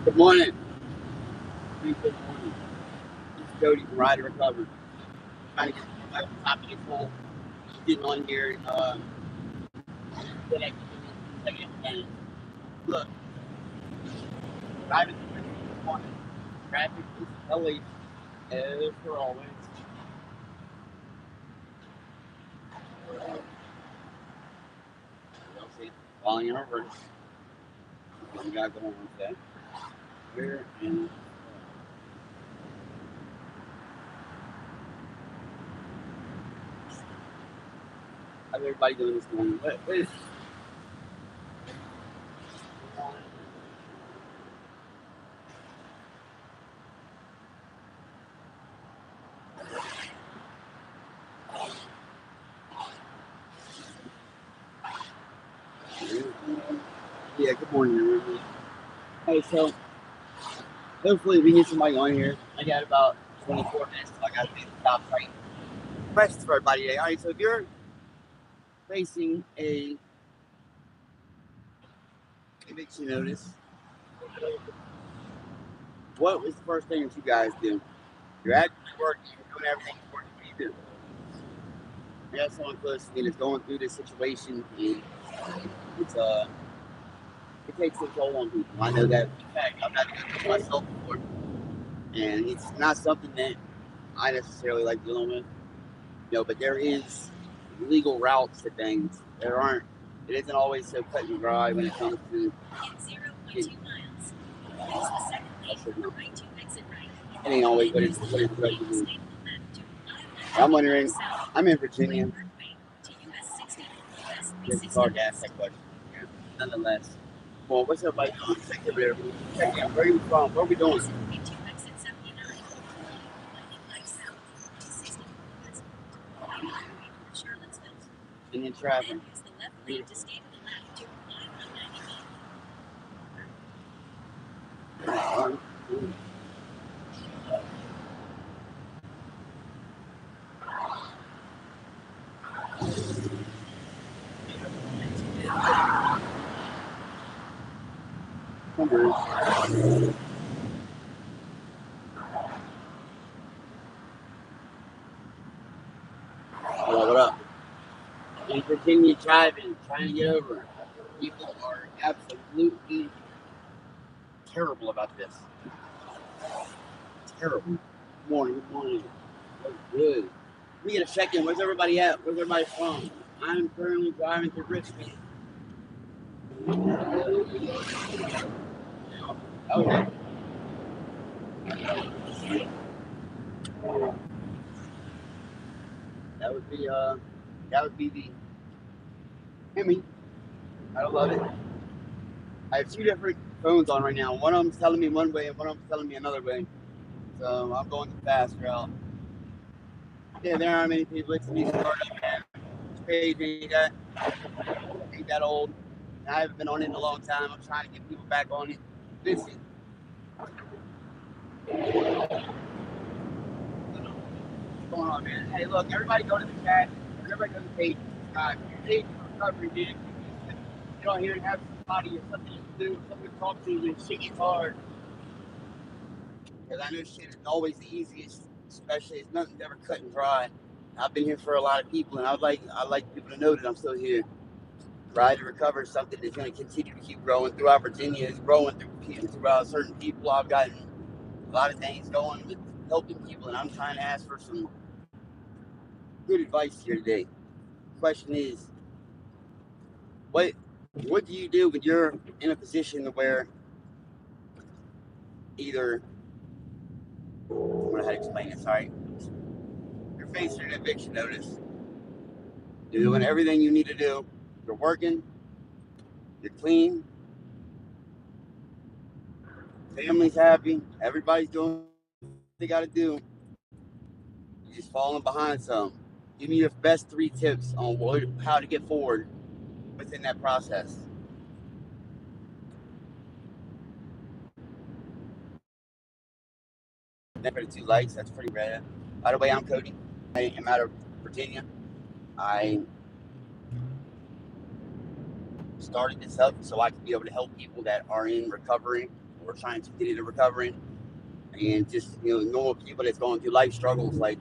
Good morning. Good morning. This is Kody from Ride to Recover. Trying to get my topic full. Getting on here and then I can second. And look, driving through this morning. Traffic is LA as for always. You'll see, falling in reverse. What we got going on today? Here and how's everybody doing this morning? What is yeah, good morning, everybody. Hey, so hopefully we get somebody on here. I got about 24 minutes till I got to be at the stop sign. Questions for everybody today. All right, so if you're facing a eviction notice, what was the first thing that you guys do? You're actively working, you're doing everything for what do you do? I got someone close to me that's going through this situation, and it's it takes a toll on people. I know that. In fact, I've had to go through myself before, and it's not something that I necessarily like dealing with. But there is legal routes to things. There aren't. It isn't always so cut and dry when it comes to. It ain't always what it's supposed to be. I'm wondering. I'm in Virginia. This is hard to ask that question. Nonetheless. Well, what's everybody doing? Check in. Where are you from? What are we doing? Indian traffic. What up? In Virginia driving, trying to get over. People are absolutely terrible about this. Terrible. Good morning, good morning. That's good. Let me get a second. Where's everybody at? Where's everybody from? I'm currently driving to Richmond. Okay. That would be the Hemi. I love it. I have two different phones on right now. One of them's telling me one way and one of them's telling me another way. So I'm going the fast route. Yeah, there aren't many people. It's a new startup, man. It's crazy. Ain't that old. I haven't been on it in a long time. I'm trying to get people back on it. Listen. What's going on, man? Hey, look, everybody go to the chat. Everybody go to the page. Page for recovery, man. Get on here and have somebody or something to do, something to talk to when shit gets hard. Because I know shit isn't always the easiest, especially it's nothing's ever cut and dry. I've been here for a lot of people, and I like people to know that I'm still here. Ride to Recover is something that's going to continue to keep growing throughout Virginia. It's growing throughout certain people. I've gotten a lot of things going with helping people, and I'm trying to ask for some good advice here today. The question is, what what do you do when you're in a position where either I don't know how to explain it. Sorry, you're facing an eviction notice. You're doing everything you need to do. You're working. You're clean. Family's happy. Everybody's doing what they got to do. You're just falling behind some. Give me your best 3 tips on how to get forward within that process. For the 2 likes, that's pretty rad. By the way, I'm Kody. I am out of Virginia. I started this up so I can be able to help people that are in recovery or trying to get into recovery, and just normal people that's going through life struggles, like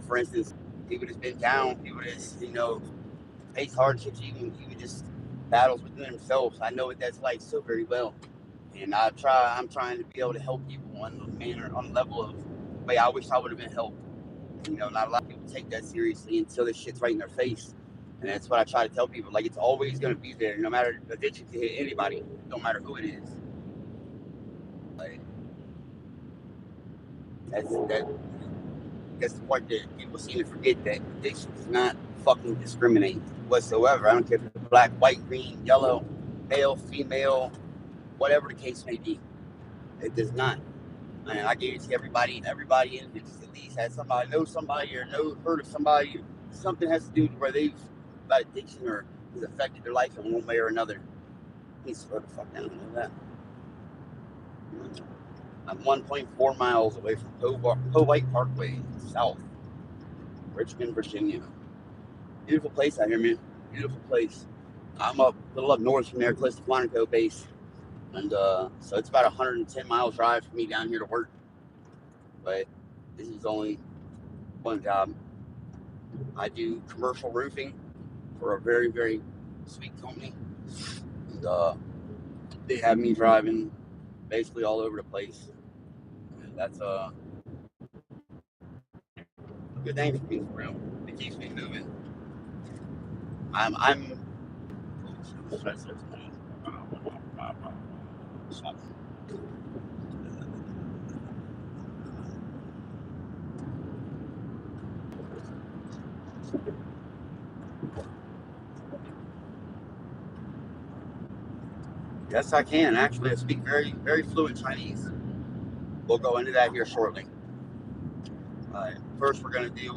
for instance, people that's been down, people that's face hardships, even just battles within themselves. I know what that's like so very well, and I'm trying to be able to help people on the manner, on the level of the way I wish I would have been helped. Not a lot of people take that seriously until this shit's right in their face. And that's what I try to tell people. Like, it's always going to be there, no matter addiction can hit anybody, no matter who it is. Like, that's the part that people seem to forget, that addiction does not fucking discriminate whatsoever. I don't care if it's black, white, green, yellow, male, female, whatever the case may be. It does not. And I guarantee everybody in it at least has somebody, know somebody, or heard of somebody. Something has to do with where they've got addiction or has affected their life in one way or another. Please slow the fuck down. Know that. I'm 1.4 miles away from White Parkway, South Richmond, Virginia. Beautiful place out here, man. Beautiful place. I'm a little up north from there, close to Quantico base, and so it's about 110 miles drive for me down here to work. But this is only one job. I do commercial roofing for a very, very sweet company. And they have me driving basically all over the place. And that's a good thing for me, for real. It keeps me moving. I'm Yes, I can. Actually, I speak very, very fluent Chinese. We'll go into that here shortly. First, we're going to do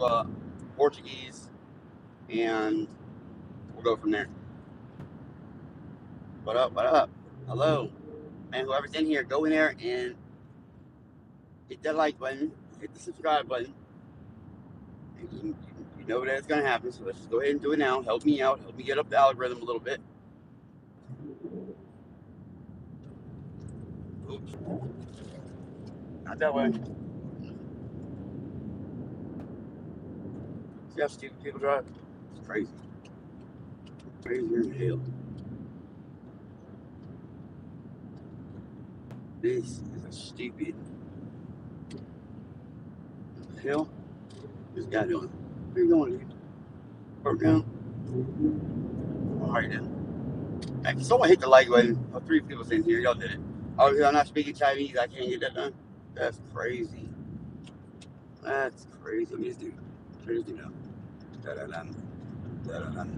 Portuguese, and we'll go from there. What up? What up? Hello. Man, whoever's in here, go in there and hit that like button, hit the subscribe button. You know that it's going to happen, so let's just go ahead and do it now. Help me out. Help me get up the algorithm a little bit. Oops. Not that way. See how stupid people drive? It's crazy. Crazier than hell. This is a stupid. What the hell? This guy doing? Where you going, dude? Park down? Alright then. Hey, someone hit the like button. Oh, 3 people's in here. Y'all did it. Oh, I'm not speaking Chinese. I can't get that done. That's crazy. That's crazy. Let me just do now. Da-da-dum. Da-da-dum.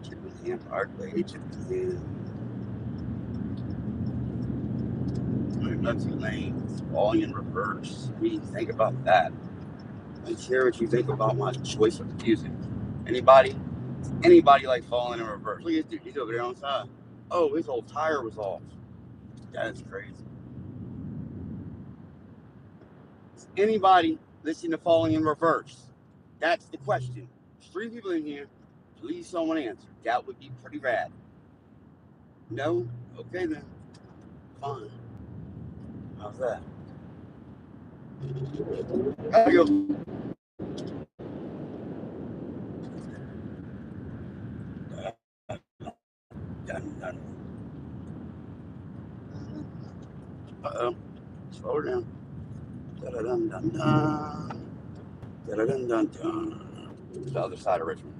Chippenham Parkway. Chippenham. Not 2 lanes. Falling in reverse. What do you think about that? Let's hear what you think about my choice of music. Anybody like falling in reverse? Look at this dude. He's over there on the side. Oh, his whole tire was off. That's crazy. Is anybody listening to falling in reverse? That's the question. There's 3 people in here. Please someone answer. That would be pretty rad. No? Okay then. Fine. How's that? There you go. Done. Uh-oh. Slow her down. Da-da-dun-dun-dun. Da-da-dun-dun-dun. The other side of Richmond.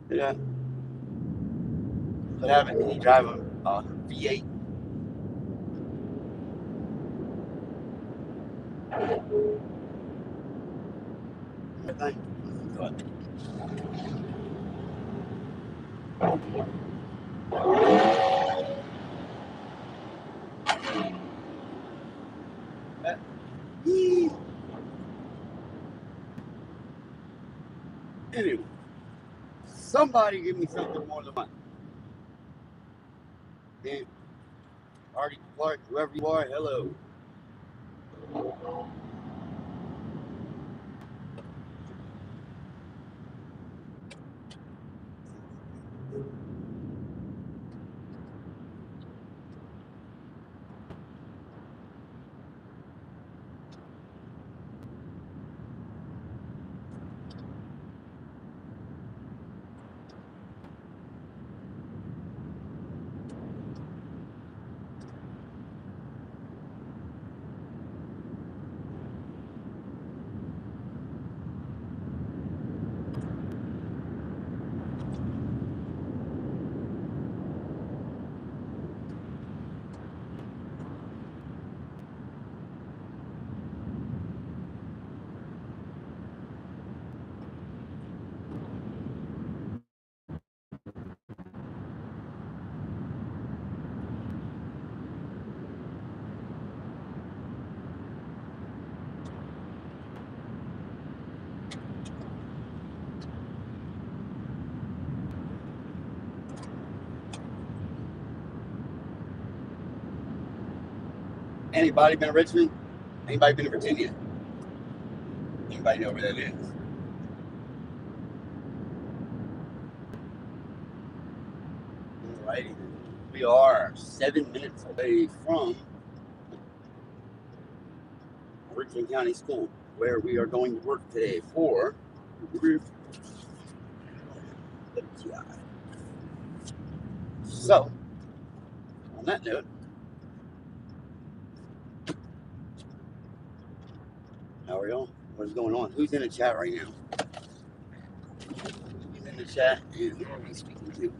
Yeah. What happened? Did he drive a V8? Thing? What? Anyway, somebody give me something more than money. Then, Artie Clark, whoever you are, hello. Anybody been to Richmond? Anybody been to Virginia? Anybody know where that is? Alrighty. We are 7 minutes away from Richmond County School, where we are going to work today for WTI. So, on that note, how are y'all? What's going on? Who's in the chat right now? Who's in the chat and who are we speaking to?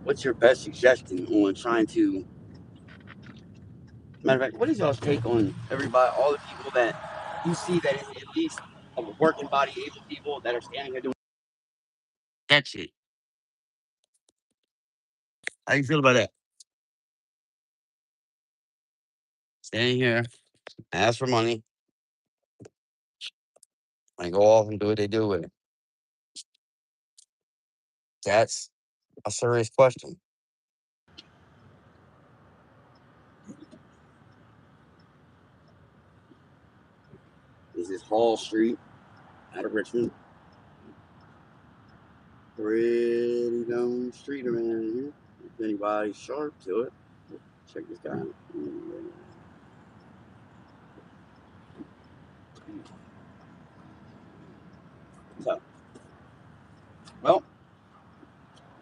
What's your best suggestion on trying to? Matter of fact, what is y'all's take on everybody, all the people that you see that is at least of a working body, able people that are standing here doing that shit? How you feel about that? Standing here, ask for money, and go off and do what they do with it. That's a serious question. This is Hall Street out of Richmond. Pretty known street around here. If anybody's sharp to it, check this guy out. So, well,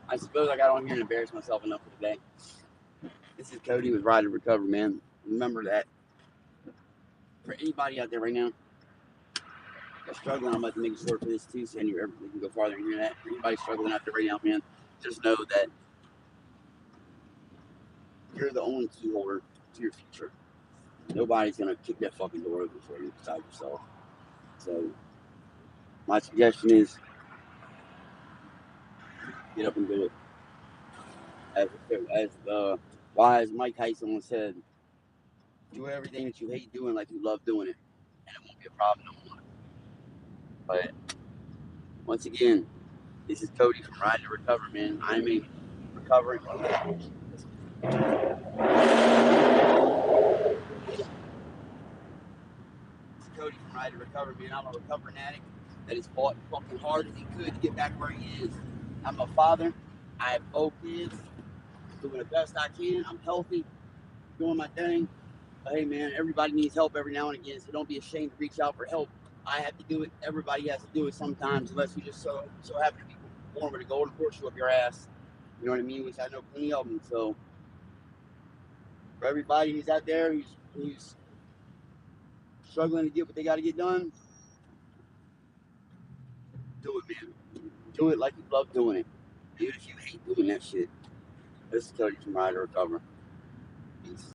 I suppose I got on here and embarrassed myself enough for today. This is Kody with Ride to Recover, man. Remember that for anybody out there right now that's struggling, I'm about to make it short for this too, so you can go farther and hear that. For anybody struggling out there right now, man, just know that you're the only key holder to your future. Nobody's gonna kick that fucking door open for you besides yourself. So my suggestion is get up and do it. As the wise Mike Tyson once said, do everything that you hate doing like you love doing it, and it won't be a problem no more. But once again, this is Kody from Ride to Recover, man. I'm a recovering. Kody from Ride to Recover, man. I'm a recovering addict that has fought fucking hard as he could to get back where he is. I'm a father. I have 4 kids. Doing the best I can. I'm healthy. Doing my thing. But hey, man, everybody needs help every now and again, so don't be ashamed to reach out for help. I have to do it. Everybody has to do it sometimes, unless you just so happen to be born with a golden horseshoe up your ass. You know what I mean? Which I know plenty of them. So for everybody who's out there who's struggling to get what they got to get done, do it, man. Do it like you love doing it, even if you hate doing that shit. This is Kody from Ride to Recover. Peace.